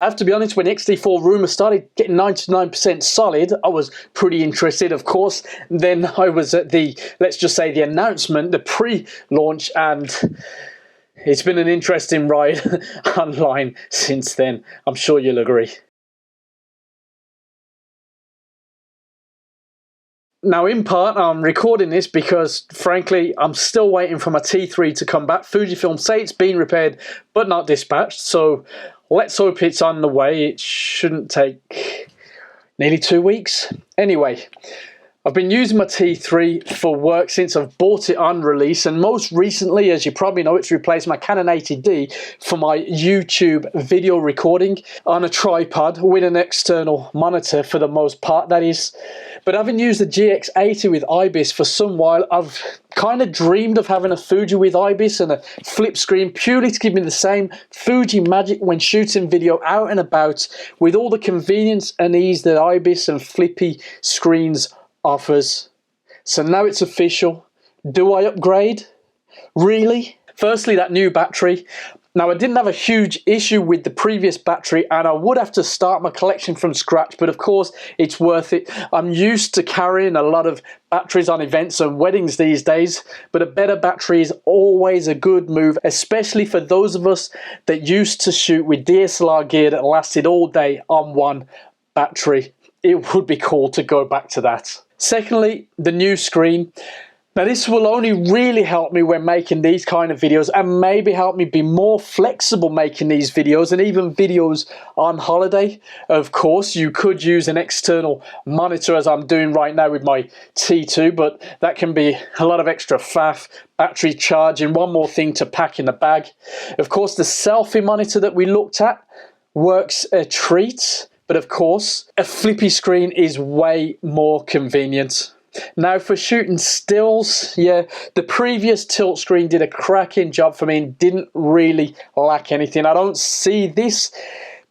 I have to be honest, when X-T4 rumours started getting 99% solid, I was pretty interested, of course. Then I was at the, let's just say, the announcement, the pre-launch, and it's been an interesting ride online since then. I'm sure you'll agree. Now, in part, I'm recording this because, frankly, I'm still waiting for my T3 to come back. Fujifilm say it's been repaired, but not dispatched. So let's hope it's on the way. It shouldn't take nearly 2 weeks. Anyway, I've been using my T3 for work since I've bought it on release, and most recently, as you probably know, it's replaced my Canon 80D for my YouTube video recording on a tripod with an external monitor for the most part, that is. But having used the GX80 with IBIS for some while, I've kind of dreamed of having a Fuji with IBIS and a flip screen purely to give me the same Fuji magic when shooting video out and about with all the convenience and ease that IBIS and flippy screens offers. So now it's official. Do I upgrade? Really? Firstly, that new battery. Now, I didn't have a huge issue with the previous battery, and I would have to start my collection from scratch, but of course it's worth it. I'm used to carrying a lot of batteries on events and weddings these days, but a better battery is always a good move, especially for those of us that used to shoot with DSLR gear that lasted all day on one battery. It would be cool to go back to that. Secondly, the new screen. Now, this will only really help me when making these kind of videos, and maybe help me be more flexible making these videos and even videos on holiday. Of course, you could use an external monitor as I'm doing right now with my T2, but that can be a lot of extra faff, battery charging, one more thing to pack in the bag. Of course, the selfie monitor that we looked at works a treat, but of course, a flippy screen is way more convenient. Now, for shooting stills, yeah, the previous tilt screen did a cracking job for me and didn't really lack anything. I don't see this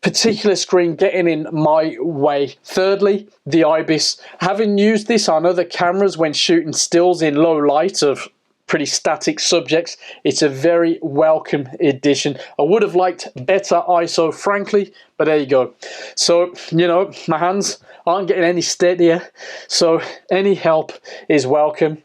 particular screen getting in my way. Thirdly, the IBIS. Having used this on other cameras when shooting stills in low light of pretty static subjects, it's a very welcome addition. I would have liked better ISO, frankly, but there you go. So, you know, my hands aren't getting any steadier, so any help is welcome.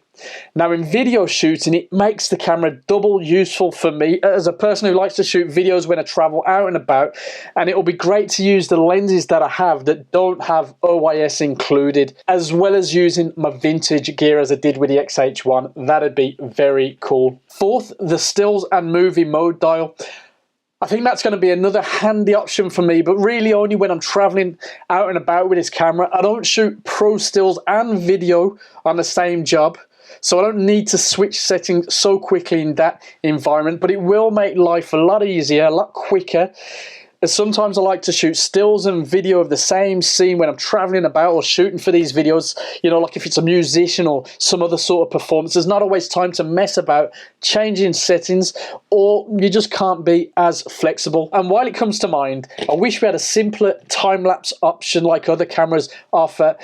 Now, in video shooting, it makes the camera double useful for me as a person who likes to shoot videos when I travel out and about, and it will be great to use the lenses that I have that don't have OIS included, as well as using my vintage gear as I did with the XH1. That'd be very cool. Fourth, the stills and movie mode dial. I think that's going to be another handy option for me, but really only when I'm traveling out and about with this camera. I don't shoot pro stills and video on the same job, so I don't need to switch settings so quickly in that environment, but it will make life a lot easier, a lot quicker. As sometimes I like to shoot stills and video of the same scene when I'm traveling about or shooting for these videos, you know, like if it's a musician or some other sort of performance. There's not always time to mess about changing settings, or you just can't be as flexible. And while it comes to mind, I wish we had a simpler time-lapse option like other cameras offer.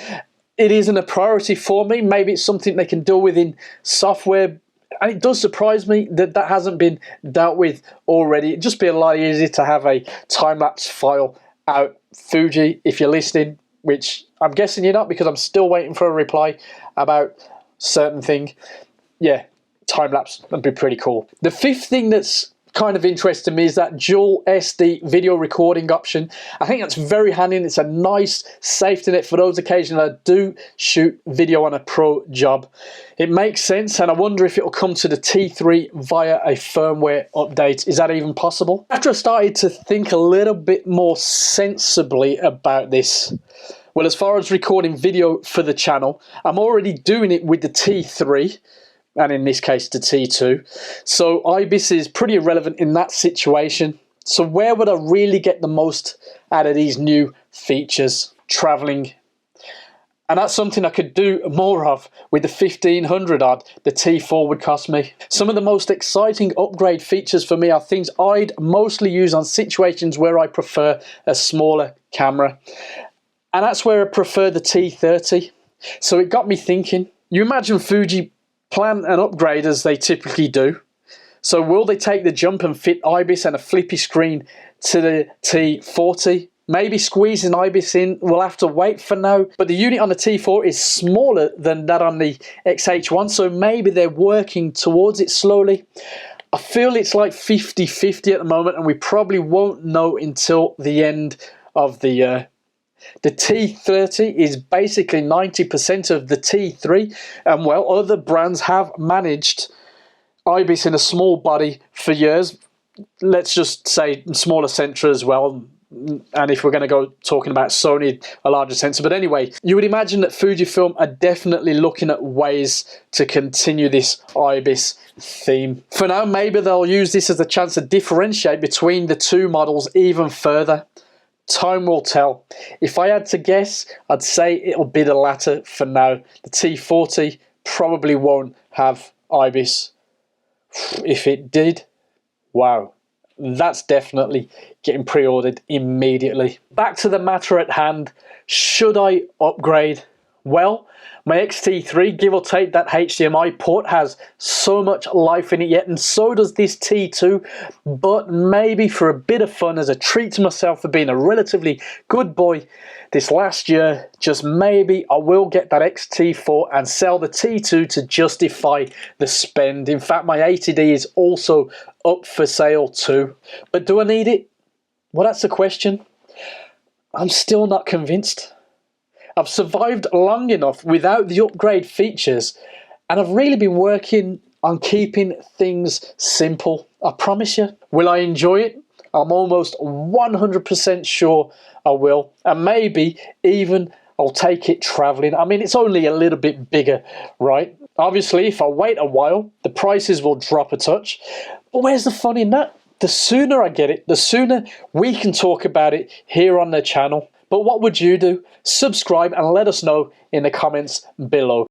It isn't a priority for me. Maybe it's something they can deal with in software, and it does surprise me that that hasn't been dealt with already. It'd just be a lot easier to have a time-lapse file out. Fuji, if you're listening, which I'm guessing you're not because I'm still waiting for a reply about certain thing. Yeah, time-lapse would be pretty cool. The fifth thing that's kind of interesting me is that dual SD video recording option. I think that's very handy, and it's a nice safety net for those occasions I do shoot video on a pro job. It makes sense, and I wonder if it will come to the T3 via a firmware update. Is that even possible? After I started to think a little bit more sensibly about this, well, as far as recording video for the channel, I'm already doing it with the T3, and in this case the T2. So IBIS is pretty irrelevant in that situation. So where would I really get the most out of these new features? Traveling. And that's something I could do more of with the 1500 odd the T4 would cost me. Some of the most exciting upgrade features for me are things I'd mostly use on situations where I prefer a smaller camera. And that's where I prefer the T30. So it got me thinking, you imagine Fuji plan an upgrade as they typically do. So will they take the jump and fit IBIS and a flippy screen to the T40? Maybe squeezing IBIS in, we'll have to wait for now. But the unit on the T4 is smaller than that on the XH1, so maybe they're working towards it slowly. I feel it's like 50-50 at the moment, and we probably won't know until the end of the year. The T30 is basically 90% of the T3, and well, other brands have managed IBIS in a small body for years. Let's just say smaller sensor as well. And if we're going to go talking about Sony, a larger sensor. But anyway, you would imagine that Fujifilm are definitely looking at ways to continue this IBIS theme. For now, maybe they'll use this as a chance to differentiate between the two models even further. Time will tell. If I had to guess, I'd say it'll be the latter for now. The T40 probably won't have IBIS. If it did, wow. That's definitely getting pre-ordered immediately. Back to the matter at hand. Should I upgrade? Well, my X-T3, give or take that HDMI port, has so much life in it yet, and so does this T2. But maybe for a bit of fun, as a treat to myself for being a relatively good boy this last year, just maybe I will get that X-T4 and sell the T2 to justify the spend. In fact, my 80D is also up for sale too. But do I need it? Well, that's the question. I'm still not convinced. I've survived long enough without the upgrade features, and I've really been working on keeping things simple. I promise you. Will I enjoy it? I'm almost 100% sure I will, and maybe even I'll take it traveling. I mean, it's only a little bit bigger, right? Obviously, if I wait a while, the prices will drop a touch. But where's the fun in that? The sooner I get it, the sooner we can talk about it here on the channel. But what would you do? Subscribe and let us know in the comments below.